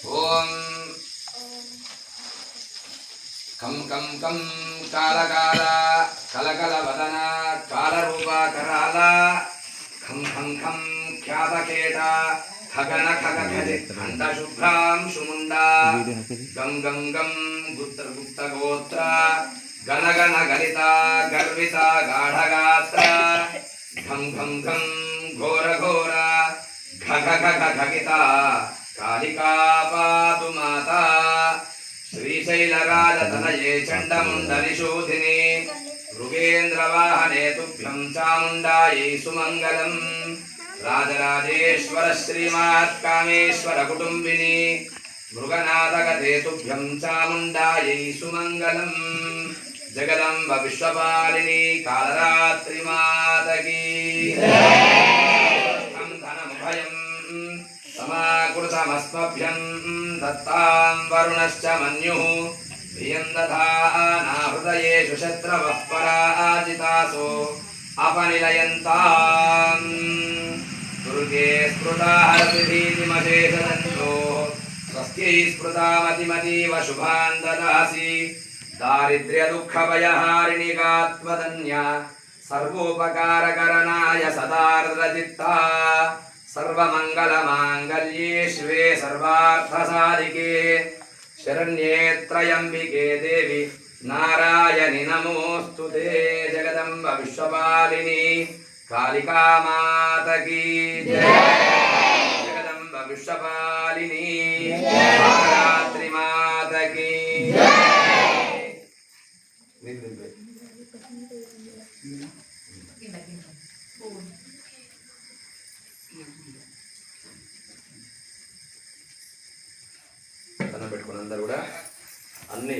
ఓం కం కం కం కాల కాల కలకల వదన కాల రూప కరాల ఖం ఖం ఖం ఖ్యాత కేట ఖగన ఖగ ఖజి ఖండ శుభ్రాం శుముండా గం గం గం గుప్త గుప్త గోత్ర గణ గణ గలిత గర్విత గాఢగాత్ర ఘం ఘం ఘం ఘోర ఘోర ఘ ఘ ఘ ఘగిత కాళికా పాతు మాతా శ్రీశైలరాజతనయే చండముండనిషూధిని మృగేంద్రవాహనే తుభ్యం చాముండాయై సుమంగళం రాజరాజేశ్వర శ్రీమాత్కామేశ్వర కుటుంబిని మృగనాథగతే తుభ్యం చాముండాయై సుమంగళం జగదంబ విశ్వపాలిని కాళరాత్రి మాతకి ధనముభయం సమాకృతమస్మభ్యం దత్తాం వరుణశ్చ మన్యుః ధియం దధానా హృదయేషు శత్రవః పరాజితాసో అపనిలయంతాం దుర్గే స్మృతా హరసిధీతిమశేషదంతో స్వస్త్యై స్మృతామతిమతీవ శుభాన్ దదాసి దారిద్ర్య దుఃఖ భయహారిణి గాత్వదన్య సర్వోపకారకరణాయ సదార్ద్రచిత్తా सर्वमंगलमांगल्ये शिवे सर्वार्थसाधिके शरण्ये त्र्यंबिके देवी नारायणि नमोस्तुते जगदम्ब विश्वपालिनी कालिका माता की जय जगदम्ब विश्वपालिनी कालरात्रि माता की పెట్టుకుని అందరూ కూడా అన్ని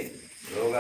యోగా